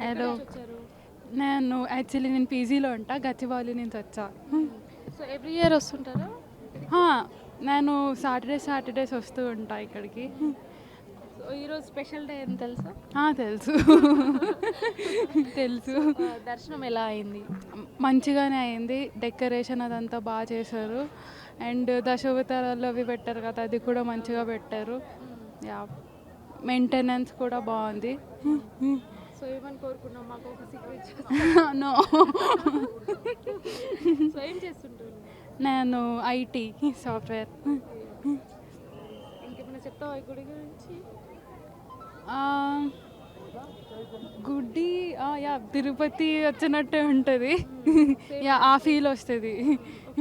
Hello. నేను పీజీలో ఉంటా, గచ్చిబౌలి నుంచి వచ్చా. సో ఎవ్రీ ఇయర్ వస్తుంటారా? హా, నేను సాటర్డేస్ వస్తూ ఉంటా ఇక్కడికి. సో ఈరోజు స్పెషల్ డే అని తెలుసా? తెలుసు. తెలుసు. దర్శనం ఎలా అయింది? మంచిగానే అయింది. డెకరేషన్ అదంతా బాగా చేశారు. అండ్ దశావతారాలు అవి పెట్టారు కదా, అది కూడా మంచిగా పెట్టారు. యా, మెయింటెనెన్స్ కూడా బాగుంది. సో ఏమని కోరుకున్నాం, మాకు ఒక సీక్రెట్. నో. సో ఏం చేస్తుంటారు? నేను ఐటీ సాఫ్ట్వేర్. ఇంకేమైనా చెప్తావా ఈ గుడి గురించి? గుడి యా, తిరుపతి వచ్చినట్టే ఉంటుంది. యా, ఆ ఫీల్ వస్తుంది.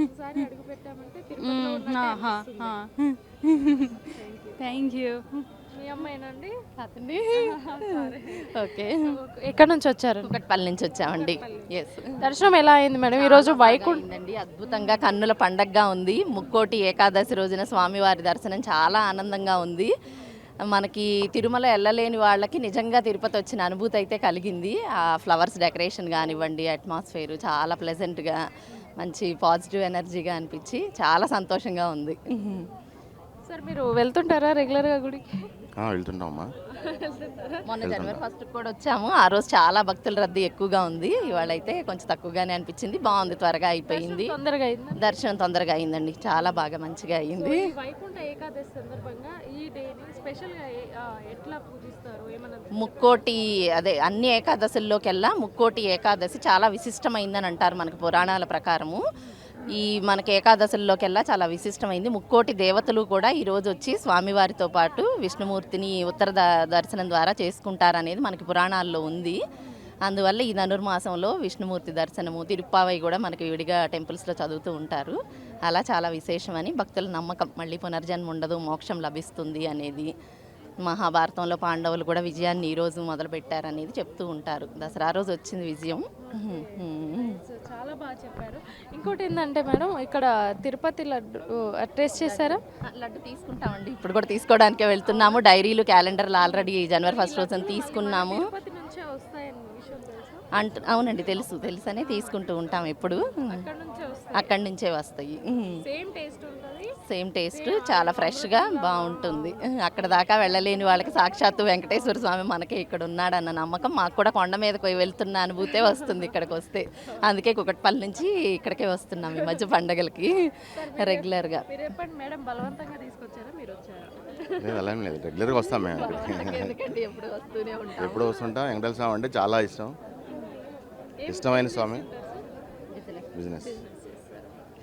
ఒకసారి అడుగు పెట్టామంటే తిరుపతిలో ఉన్నట్టే అనిపిస్తుంది. Thank you. మీ అమ్మాయినండి? అతన్ని ఓకే. ఎక్కడి నుంచి వచ్చారు? కుకట్పల్లి నుంచి వచ్చామండి. ఎస్. దర్శనం ఎలా అయింది మేడం? ఈరోజు అయిందండి, అద్భుతంగా కన్నుల పండగగా ఉంది. ముక్కోటి ఏకాదశి రోజున స్వామివారి దర్శనం చాలా ఆనందంగా ఉంది. మనకి తిరుమల వెళ్ళలేని వాళ్ళకి నిజంగా తిరుపతి వచ్చిన అనుభూతి అయితే కలిగింది. ఆ ఫ్లవర్స్ డెకరేషన్ కానివ్వండి, అట్మాస్ఫియర్ చాలా ప్లెజెంట్గా, మంచి పాజిటివ్ ఎనర్జీగా అనిపించి చాలా సంతోషంగా ఉంది. సార్ మీరు వెళ్తుంటారా రెగ్యులర్గా గుడికి? వెళ్తుంటామమ్మా. మొన్న జనవరి 1 కూడా వచ్చాము. ఆ రోజు చాలా భక్తుల రద్దీ ఎక్కువగా ఉంది. ఇవాళ అయితే కొంచెం తక్కువగానే అనిపించింది. బాగుంది, త్వరగా అయిపోయింది. తొందరగా అయిందా? దర్శనం తొందరగా అయిందండి, చాలా బాగా మంచిగా అయింది. వైకుంఠ ఏకాదశి సందర్భంగా ఈ డేని స్పెషల్గా ఎట్లా పూజిస్తారు? ఏమన్నా ముక్కోటి అదే అన్ని ఏకాదశుల్లోకెల్లా ముక్కోటి ఏకాదశి చాలా విశిష్టమైందని అంటారు మనకు పురాణాల ప్రకారము. ఈ మనకి ఏకాదశుల్లోకెల్లా చాలా విశిష్టమైంది. ముక్కోటి దేవతలు కూడా ఈరోజు వచ్చి స్వామివారితో పాటు విష్ణుమూర్తిని ఉత్తర దర్శనం ద్వారా చేసుకుంటారనేది మనకి పురాణాల్లో ఉంది. అందువల్ల ఈ ధనుర్మాసంలో విష్ణుమూర్తి దర్శనము, తిరుప్పావై కూడా మనకి విడిగా టెంపుల్స్లో చదువుతూ ఉంటారు. అలా చాలా విశేషమని భక్తుల నమ్మకం. మళ్ళీ పునర్జన్మ ఉండదు, మోక్షం లభిస్తుంది అనేది. మహాభారతంలో పాండవులు కూడా విజయాన్ని ఈరోజు మొదలుపెట్టారనేది చెప్తూ ఉంటారు. దసరా రోజు వచ్చింది విజయం. చాలా బాగా చెప్పారు. ఇంకోటి ఏంటంటే మేడం, ఇక్కడ తిరుపతి లడ్డు టేస్ట్ చేశారా? లడ్డు తీసుకుంటామండి, ఇప్పుడు కూడా తీసుకోవడానికే వెళ్తున్నాము. డైరీలు, క్యాలెండర్లు ఆల్రెడీ జనవరి 1 రోజున తీసుకున్నాము. తిరుపతి నుంచే వస్తాయని విషయం తెలుసా? అవునండి, తెలుసనే తీసుకుంటూ ఉంటాం ఎప్పుడు. అక్కడ నుంచే వస్తాయి. అక్కడి నుంచే వస్తాయి. సేమ్ టేస్ట్ ఉంటుంది. సేమ్ టేస్ట్, చాలా ఫ్రెష్గా బాగుంటుంది. అక్కడ దాకా వెళ్ళలేని వాళ్ళకి సాక్షాత్తు వెంకటేశ్వర స్వామి మనకి ఇక్కడ ఉన్నాడన్న నమ్మకం. మాకు కూడా కొండ మీదకి పోయి వెళ్తున్న అనుభూతే వస్తుంది ఇక్కడికి వస్తే. అందుకే కుకట్పల్లి నుంచి ఇక్కడికే వస్తున్నాం ఈ మధ్య పండగలకి రెగ్యులర్గా. మీరు ఎప్పుడు మేడం బలవంతంగా తీసుకొచ్చారా, మీరు వచ్చారా? లేదు, అలా ఏం లేదు, రెగ్యులర్గా వస్తాం మేము. ఎందుకంటే ఎప్పుడు వస్తూనే ఉంటాం. ఎప్పుడు వస్తుంటాం. వెంకటేశ్వర స్వామి అంటే చాలా ఇష్టమైన స్వామి. బిజినెస్.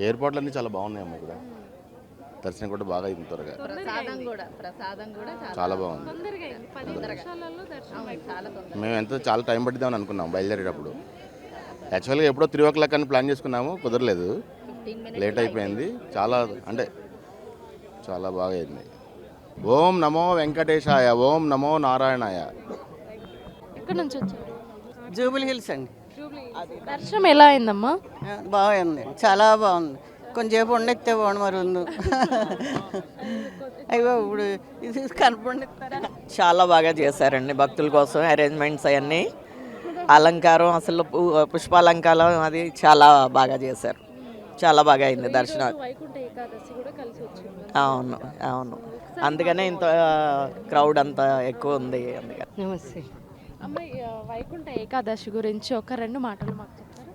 ఎయిర్పోర్ట్లు అన్నీ చాలా బాగున్నాయమ్మా ఇక్కడ. దర్శనం కూడా బాగా అయింది త్వరగా. ప్రసాదం కూడా చాలా బాగుంది. తొందరగా అయింది. 10 నిమిషాలలో దర్శనం అయిపోయింది. మేము చాలా టైం పట్టిద్దామని అనుకున్నాం బయలుదేరేటప్పుడు. యాక్చువల్గా ఎప్పుడో 3 o'clock అని ప్లాన్ చేసుకున్నాము, కుదరలేదు, లేట్ అయిపోయింది. చాలా అంటే చాలా బాగా అయింది. ఓం నమో వెంకటేశాయ, ఓం నమో నారాయణాయ. ఎక్కడి నుంచి వచ్చారు? జూబిలీ హిల్స్ అండి. దర్శనం ఎలా అయిందమ్మా? బాగుంది, చాలా బాగుంది. కొంచెంసేపు ఉండెత్తే బాగుండు మరి ఉంది. అయ్యో ఇప్పుడు ఇది కనపడిస్తారా? చాలా బాగా చేశారండి భక్తుల కోసం అరేంజ్మెంట్స్ అవన్నీ. అలంకారం అసలు పుష్పాలంకారం అది చాలా బాగా చేశారు. చాలా బాగా అయింది దర్శనం. వైకుంఠ ఏకాదశి కూడా కలిసి వచ్చింది. అవును, అందుకనే ఇంత క్రౌడ్ అంత ఎక్కువ ఉంది. అందుకని నమస్తే. అమ్మాయి, వైకుంఠ ఏకాదశి గురించి ఒక 2 మాటలు మాకు చెప్తారా?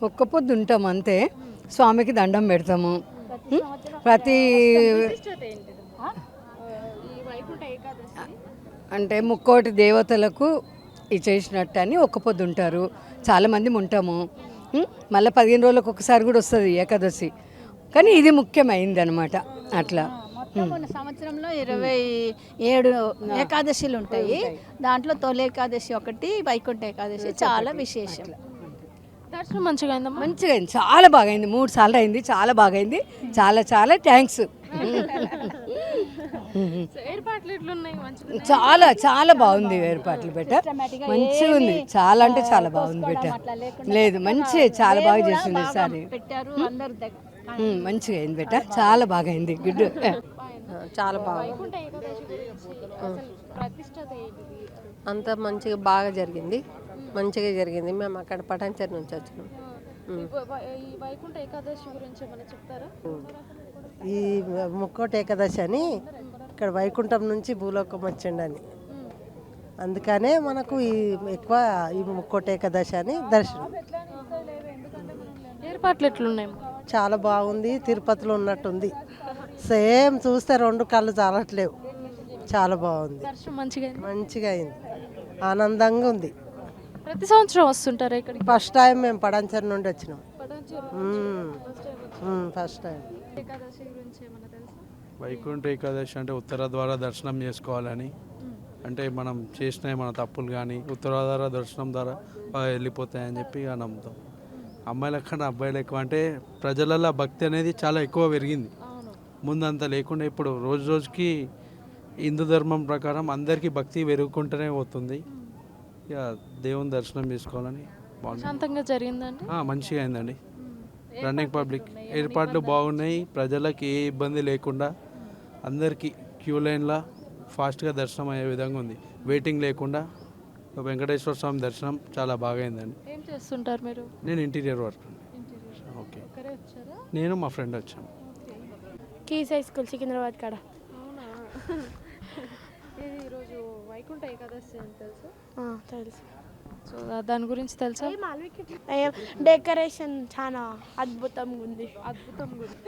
ఒక్క పొద్దు ఉంటాం అంతే, స్వామికి దండం పెడతాము. ప్రతి విశిష్టత ఏంటిది? ఈ వైకుంఠ ఏకాదశి అంటే ముక్కోటి దేవతలకు ఇది చేసినట్టు అని ఒక్క పొద్దు ఉంటారు. చాలామంది ఉంటాము. మళ్ళీ 15 రోజులకు ఒకసారి కూడా వస్తుంది ఏకాదశి, కానీ ఇది ముఖ్యమైంది అనమాట. అట్లా సంవత్సరంలో 27 ఏకాదశిలు ఉంటాయి. దాంట్లో తొలి ఏకాదశి ఒకటి, వైకుంఠ ఏకాదశి చాలా విశేషం. దర్శనం మంచిగా అయిందమ్మా? మంచిగా అయింది, చాలా బాగా అయింది. 3 సార్లు అయింది, చాలా బాగా అయింది. చాలా థ్యాంక్స్. ఏర్పాట్లు ఎట్లున్నాయి? మంచిగా చాలా బాగుంది ఏర్పాట్లు. బెటర్ మంచిగా ఉంది, చాలా అంటే చాలా బాగుంది. బెటర్ లేదు, మంచి చాలా బాగా చేసింది సార్. పెట్టారు అందరు మంచిగా అయింది బెటర్, చాలా బాగా అయింది. గుడ్. చాలా బాగుంది. వైకుంఠ ఏకాదశి గురించి అసలు ప్రతిష్టత ఏంటిది? అంత మంచిగా బాగా జరిగింది. మంచిగా జరిగింది. మేము అక్కడ పటాన్చెరు నుంచి వచ్చినాం. ఈ వైకుంఠ ఏకాదశి గురించి ఏమైనా చెప్తారా? ఈ ముక్కోటి ఏకాదశి అని ఇక్కడ వైకుంఠం నుంచి భూలోకం వచ్చిండని, అందుకనే మనకు ఈ ఎక్కువ ఈ ముక్కోటి ఏకాదశి అని దర్శనం. ఏర్పాట్లు ఎట్లున్నాయి? చాలా బాగుంది, తిరుపతిలో ఉన్నట్టుంది. సేమ్ చూస్తే రెండు కళ్ళు చాలట్లేవు, చాలా బాగుంది, దర్శనం మంచిగా అయిందా? మంచిగా అయింది, ఆనందంగా ఉంది. ప్రతి సంవత్సరం వస్తుంటారా ఇక్కడికి? ఫస్ట్ టైం మేము పడాన్చెరు నుండి వచ్చినాం. Patancheru first time. ఏకాదశి గురించి ఏమైనా తెలుసా? వైకుంఠ ఏకాదశి అంటే ఉత్తర ద్వారా దర్శనం చేసుకోవాలని, అంటే మనం చేసిన మన తప్పులు కానీ ఉత్తర ద్వారా దర్శనం ద్వారా వెళ్ళిపోతాయని చెప్పి ఇక నమ్ముతాం. అమ్మాయిల కన్నా అబ్బాయిలు ఎక్కువ, అంటే ప్రజలలో భక్తి అనేది చాలా ఎక్కువ పెరిగింది. ముందంత లేకుండా ఇప్పుడు రోజు రోజుకి హిందూ ధర్మం ప్రకారం అందరికీ భక్తి పెరుగుకుంటూనే పోతుంది. ఇక దేవుని దర్శనం చేసుకోవాలని బాగుంది. శాంతంగా జరిగిందండి. మంచిగా అయిందండి. రన్నింగ్ పబ్లిక్ ఏర్పాట్లు బాగున్నాయి. ప్రజలకు ఏ ఇబ్బంది లేకుండా అందరికీ క్యూ లైన్లో ఫాస్ట్గా దర్శనం అయ్యే విధంగా ఉంది. వెయిటింగ్ లేకుండా వెంకటేశ్వర స్వామి దర్శనం చాలా బాగా అయిందండి. ఏం చేస్తుంటారు మీరు? నేను ఇంటీరియర్ వర్క్. ఓకే, నేను మా ఫ్రెండ్ వచ్చాము. కీస్ హై స్కూల్ సికింద్రాబాద్ కాడ. అవునా? ఇది ఈరోజు వైకుంఠ ఏకాదశి అని తెలుసు. తెలుసు. సో దాని గురించి తెలుసా? డెకరేషన్ చాలా అద్భుతంగా ఉంది. అద్భుతంగా ఉంది.